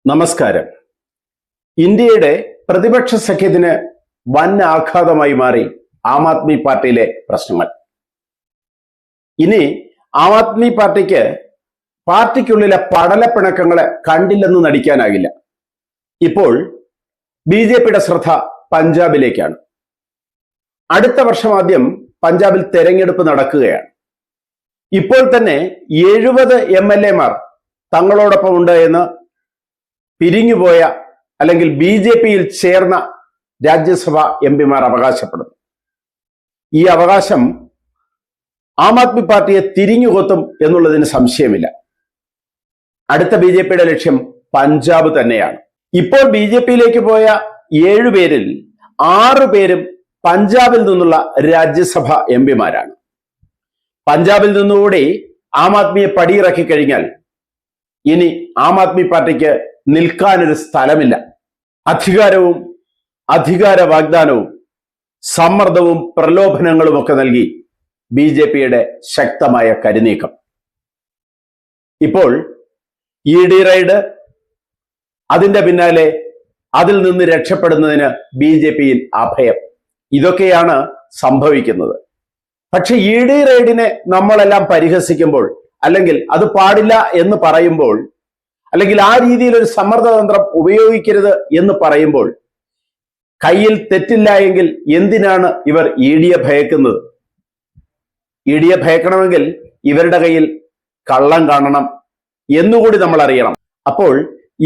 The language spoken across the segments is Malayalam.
നമസ്കാരം. ഇന്ത്യയുടെ പ്രതിപക്ഷ സഖ്യത്തിന് വൻ ആഘാതമായി മാറി ആം ആദ്മി പാർട്ടിയിലെ പ്രശ്നങ്ങൾ. ഇനി ആം ആദ്മി പാർട്ടിക്കുള്ളിലെ പടലപ്പിണക്കങ്ങളെ കണ്ടില്ലെന്ന് നടിക്കാനാകില്ല. ഇപ്പോൾ ബി.ജെ.പിയുടെ ശ്രദ്ധ പഞ്ചാബിലേക്കാണ്. അടുത്ത വർഷം ആദ്യം പഞ്ചാബിൽ തെരഞ്ഞെടുപ്പ് നടക്കുകയാണ്. ഇപ്പോൾ തന്നെ 70 MLA-മാർ തങ്ങളോടൊപ്പം ഉണ്ട് എന്ന് പിരിഞ്ഞുപോയ അല്ലെങ്കിൽ ബി.ജെ.പിയിൽ ചേർന്ന രാജ്യസഭാ എംപിമാർ അവകാശപ്പെടുന്നു. ഈ അവകാശം ആം ആദ്മി പാർട്ടിയെ തിരിഞ്ഞുകൊത്തും എന്നുള്ളതിന് സംശയമില്ല. അടുത്ത ബി.ജെ.പിയുടെ ലക്ഷ്യം പഞ്ചാബ് തന്നെയാണ്. ഇപ്പോൾ ബി.ജെ.പിയിലേക്ക് പോയ 7 പേരിൽ 6 പേരും പഞ്ചാബിൽ നിന്നുള്ള രാജ്യസഭാ എംപിമാരാണ്. പഞ്ചാബിൽ നിന്നുകൂടി ആം ആദ്മിയെ പടിയിറക്കി കഴിഞ്ഞാൽ ഇനി ആം ആദ്മി പാർട്ടിക്ക് നിൽക്കാനൊരു സ്ഥലമില്ല. അധികാരവും അധികാര വാഗ്ദാനവും സമ്മർദ്ദവും പ്രലോഭനങ്ങളും ഒക്കെ നൽകി ബി.ജെ.പിയുടെ ശക്തമായ കരുനീക്കം. ഇപ്പോൾ ഇ.ഡി. റെയ്ഡ്, അതിന്റെ പിന്നാലെ അതിൽ നിന്ന് രക്ഷപ്പെടുന്നതിന് ബി.ജെ.പിയിൽ അഭയം, ഇതൊക്കെയാണ് സംഭവിക്കുന്നത്. പക്ഷെ ഇ.ഡി. റെയ്ഡിനെ നമ്മളെല്ലാം പരിഹസിക്കുമ്പോൾ, അല്ലെങ്കിൽ അത് പാടില്ല എന്ന് പറയുമ്പോൾ, അല്ലെങ്കിൽ ആ രീതിയിൽ ഒരു സമ്മർദ്ദതന്ത്രം ഉപയോഗിക്കരുത് എന്ന് പറയുമ്പോൾ, കയ്യിൽ തെറ്റില്ല എങ്കിൽ എന്തിനാണ് ഇവർ ഇ.ഡിയെ ഭയക്കുന്നത്? ഇ.ഡിയെ ഭയക്കണമെങ്കിൽ ഇവരുടെ കയ്യിൽ കള്ളം കാണണം എന്നുകൂടി നമ്മൾ അറിയണം. അപ്പോൾ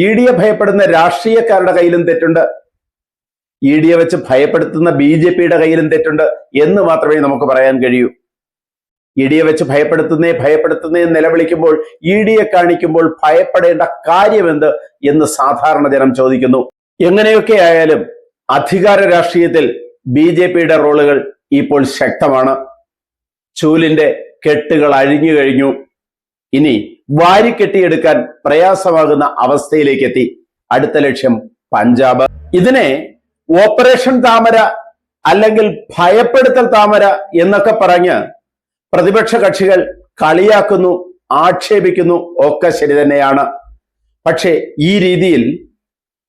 ഇ.ഡിയെ ഭയപ്പെടുന്ന രാഷ്ട്രീയക്കാരുടെ കയ്യിലും തെറ്റുണ്ട്, ഇ.ഡിയെ വെച്ച് ഭയപ്പെടുത്തുന്ന ബി.ജെ.പിയുടെ കയ്യിലും തെറ്റുണ്ട് എന്ന് മാത്രമേ നമുക്ക് പറയാൻ കഴിയൂ. ഇ.ഡിയെ വെച്ച് ഭയപ്പെടുത്തുന്നേ നിലവിളിക്കുമ്പോൾ ഇ.ഡിയെ കാണിക്കുമ്പോൾ ഭയപ്പെടേണ്ട കാര്യമെന്ത് എന്ന് സാധാരണ ജനം ചോദിക്കുന്നു. എങ്ങനെയൊക്കെ ആയാലും അധികാര രാഷ്ട്രീയത്തിൽ ബി.ജെ.പിയുടെ റോളുകൾ ഇപ്പോൾ ശക്തമാണ്. ചൂലിന്റെ കെട്ടുകൾ അഴിഞ്ഞു കഴിഞ്ഞു. ഇനി വാരിക്കെട്ടിയെടുക്കാൻ പ്രയാസമാകുന്ന അവസ്ഥയിലേക്ക് എത്തി. അടുത്ത ലക്ഷ്യം പഞ്ചാബ്. ഇതിനെ ഓപ്പറേഷൻ താമര അല്ലെങ്കിൽ ഭയപ്പെടുത്തൽ താമര എന്നൊക്കെ പറഞ്ഞ് പ്രതിപക്ഷ കക്ഷികൾ കളിയാക്കുന്നു, ആക്ഷേപിക്കുന്നു, ഒക്കെ ശരി തന്നെയാണ്. പക്ഷേ ഈ രീതിയിൽ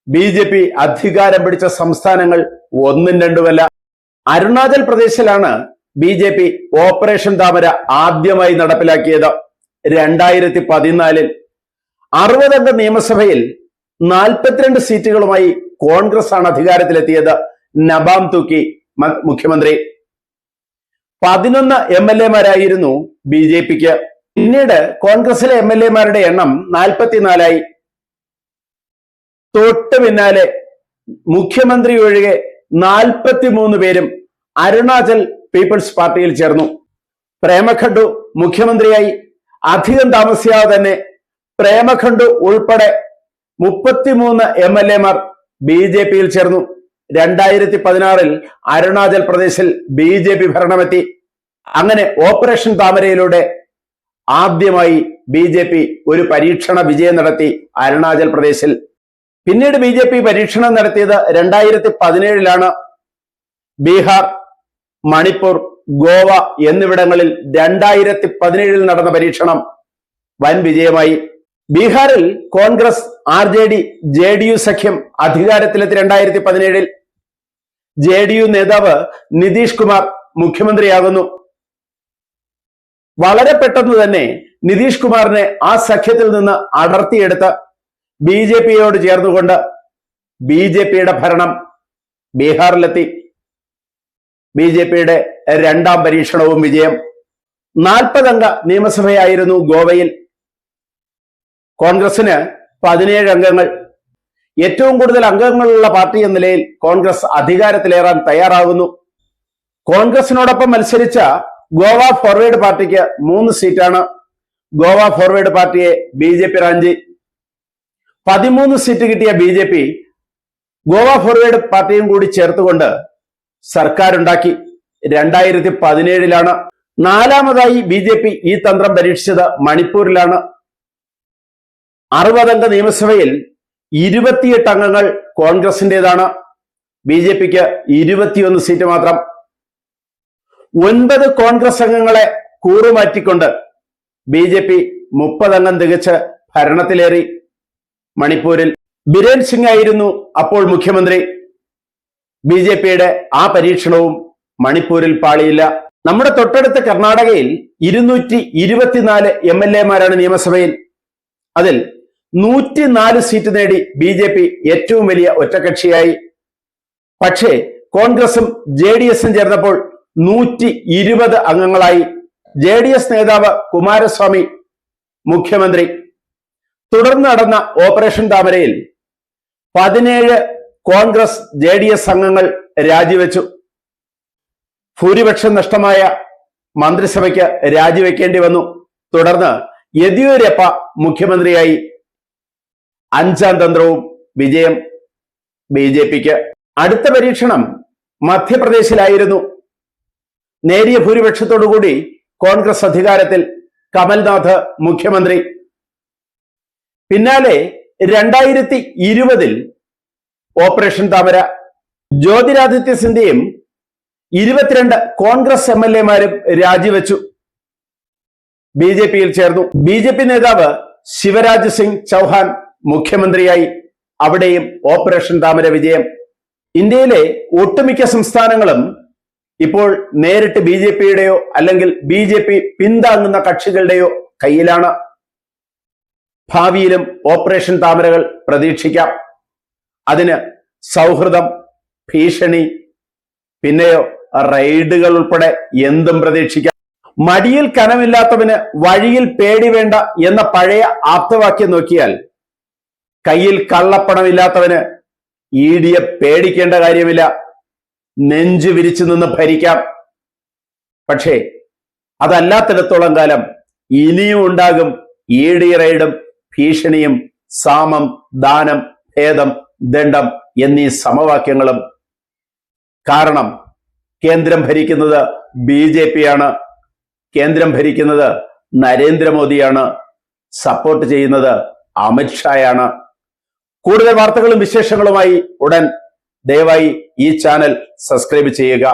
ബി.ജെ.പി അധികാരം പിടിച്ച സംസ്ഥാനങ്ങൾ ഒന്നും രണ്ടുമല്ല. അരുണാചൽ പ്രദേശിലാണ് ബി.ജെ.പി ഓപ്പറേഷൻ താമര ആദ്യമായി നടപ്പിലാക്കിയത്. 2014 60 നിയമസഭയിൽ 42 സീറ്റുകളുമായി കോൺഗ്രസ് ആണ് അധികാരത്തിലെത്തിയത്. നബാം തുക്കി മുഖ്യമന്ത്രി. 11 MLA-മാരായിരുന്നു ബി.ജെ.പിക്ക്. പിന്നീട് കോൺഗ്രസിലെ MLA-മാരുടെ എണ്ണം 44ആയി. തൊട്ട് പിന്നാലെ മുഖ്യമന്ത്രി ഒഴികെ 43 പേരും അരുണാചൽ പീപ്പിൾസ് പാർട്ടിയിൽ ചേർന്നു. പ്രേമഖണ്ഡു മുഖ്യമന്ത്രിയായി. അധികം താമസിയാതെ തന്നെ പ്രേമഖണ്ഡു ഉൾപ്പെടെ 33 MLA-മാർ ബി.ജെ.പിയിൽ ചേർന്നു. 2016 അരുണാചൽ പ്രദേശിൽ ബി.ജെ.പി ഭരണമെത്തി. അങ്ങനെ ഓപ്പറേഷൻ താമരയിലൂടെ ആദ്യമായി ബി.ജെ.പി ഒരു പരീക്ഷണ വിജയം നടത്തി അരുണാചൽ പ്രദേശിൽ. പിന്നീട് ബി.ജെ.പി പരീക്ഷണം നടത്തിയത് 2017 ബീഹാർ, മണിപ്പൂർ, ഗോവ എന്നിവിടങ്ങളിൽ 2017 നടന്ന പരീക്ഷണം വൻ വിജയമായി. ബീഹാറിൽ കോൺഗ്രസ്, ആർ.ജെ.ഡി., ജെ.ഡി.യു സഖ്യം അധികാരത്തിലെത്തി. 2017 ജെ.ഡി.യു നേതാവ് നിതീഷ് കുമാർ മുഖ്യമന്ത്രിയാകുന്നു. വളരെ പെട്ടെന്ന് തന്നെ നിതീഷ് കുമാറിനെ ആ സഖ്യത്തിൽ നിന്ന് അടർത്തിയെടുത്ത് ബി.ജെ.പിയോട് ചേർന്നുകൊണ്ട് ബി.ജെ.പിയുടെ ഭരണം ബീഹാറിലെത്തി. ബി.ജെ.പിയുടെ 2ാം പരീക്ഷണവും വിജയം. 40 അംഗ നിയമസഭയായിരുന്നു ഗോവയിൽ. കോൺഗ്രസിന് 17 അംഗങ്ങൾ. ഏറ്റവും കൂടുതൽ അംഗങ്ങളുള്ള പാർട്ടി എന്ന നിലയിൽ കോൺഗ്രസ് അധികാരത്തിലേറാൻ തയ്യാറാകുന്നു. കോൺഗ്രസിനോടൊപ്പം മത്സരിച്ച ഗോവ ഫോർവേഡ് പാർട്ടിക്ക് 3 സീറ്റാണ്. ഗോവ ഫോർവേഡ് പാർട്ടിയെ ബി.ജെ.പി റാഞ്ചി. 13 സീറ്റ് കിട്ടിയ ബി.ജെ.പി ഗോവ ഫോർവേഡ് പാർട്ടിയും കൂടി ചേർത്തുകൊണ്ട് സർക്കാരുണ്ടാക്കി. 2017 4ാമതായി ബി.ജെ.പി ഈ തന്ത്രം പരീക്ഷിച്ചത് മണിപ്പൂരിലാണ്. 60 അംഗ നിയമസഭയിൽ 28 അംഗങ്ങൾ കോൺഗ്രസിൻ്റെതാണ്. ബി.ജെ.പിക്ക് 21 സീറ്റ് മാത്രം. 9 കോൺഗ്രസ് അംഗങ്ങളെ കൂറുമാറ്റിക്കൊണ്ട് ബി.ജെ.പി 30 അംഗം തികച്ച് ഭരണത്തിലേറി. മണിപ്പൂരിൽ ബിരേൻ സിംഗ് ആയിരുന്നു അപ്പോൾ മുഖ്യമന്ത്രി. ബി ജെ പിയുടെ ആ പരീക്ഷണവും മണിപ്പൂരിൽ പാളിയില്ല. നമ്മുടെ തൊട്ടടുത്ത കർണാടകയിൽ 224 MLA-മാരാണ് നിയമസഭയിൽ. അതിൽ 104 സീറ്റ് നേടി ബി ജെ പി ഏറ്റവും വലിയ ഒറ്റകക്ഷിയായി. പക്ഷേ കോൺഗ്രസും JDS-ഉം ചേർന്നപ്പോൾ 120 അംഗങ്ങളായി. JDS നേതാവ് കുമാരസ്വാമി മുഖ്യമന്ത്രി. തുടർന്ന് നടന്ന ഓപ്പറേഷൻ താമരയിൽ 17 കോൺഗ്രസ് JDS അംഗങ്ങൾ രാജിവെച്ചു. ഭൂരിപക്ഷം നഷ്ടമായ മന്ത്രിസഭയ്ക്ക് രാജിവെക്കേണ്ടി വന്നു. തുടർന്ന് യെദ്യൂരപ്പ മുഖ്യമന്ത്രിയായി. 5ാം തന്ത്രവും വിജയം BJPക്ക്. അടുത്ത പരീക്ഷണം മധ്യപ്രദേശിലായിരുന്നു. നേരിയ ഭൂരിപക്ഷത്തോടുകൂടി കോൺഗ്രസ് അധികാരത്തിൽ. കമൽനാഥ് മുഖ്യമന്ത്രി. പിന്നാലെ 2020 ഓപ്പറേഷൻ താമര. ജ്യോതിരാദിത്യ സിന്ധ്യയും 22 കോൺഗ്രസ് MLA-മാരും രാജിവെച്ചു. BJP-യിൽ ചേർന്നു. BJP നേതാവ് ശിവരാജ് സിംഗ് ചൗഹാൻ മുഖ്യമന്ത്രിയായി. അവിടെയും ഓപ്പറേഷൻ താമര വിജയം. ഇന്ത്യയിലെ ഒട്ടുമിക്ക സംസ്ഥാനങ്ങളും ഇപ്പോൾ നേരിട്ട് BJP-യുടെയോ അല്ലെങ്കിൽ BJP പിന്താങ്ങുന്ന കക്ഷികളുടെയോ കയ്യിലാണ്. ഭാവിയിലും ഓപ്പറേഷൻ താമരകൾ പ്രതീക്ഷിക്കാം. അതിന് സൗഹൃദം, ഭീഷണി, പിന്നെയോ റെയ്ഡുകൾ ഉൾപ്പെടെ എന്തും പ്രതീക്ഷിക്കാം. മടിയിൽ കനമില്ലാത്തവന് വഴിയിൽ പേടി വേണ്ട എന്ന പഴയ ആപ്തവാക്യം നോക്കിയാൽ കയ്യിൽ കള്ളപ്പണമില്ലാത്തവന് ED-യെ പേടിക്കേണ്ട കാര്യമില്ല. നെഞ്ചു വിരിച്ചു നിന്ന് ഭരിക്കാം. പക്ഷേ അതല്ലാത്തിടത്തോളം കാലം ഇനിയും ഉണ്ടാകും ED റെയ്ഡും ഭീഷണിയും സാമം, ദാനം, ഭേദം, ദണ്ഡം എന്നീ സമവാക്യങ്ങളും. കാരണം കേന്ദ്രം ഭരിക്കുന്നത് BJP-യാണ്. കേന്ദ്രം ഭരിക്കുന്നത് നരേന്ദ്രമോദിയാണ്. സപ്പോർട്ട് ചെയ്യുന്നത് അമിത്ഷായാണ്. കൂടുതൽ വാർത്തകളും വിശേഷങ്ങളുമായി ഉടൻ ദയവായി ഈ ചാനൽ സബ്സ്ക്രൈബ് ചെയ്യുക.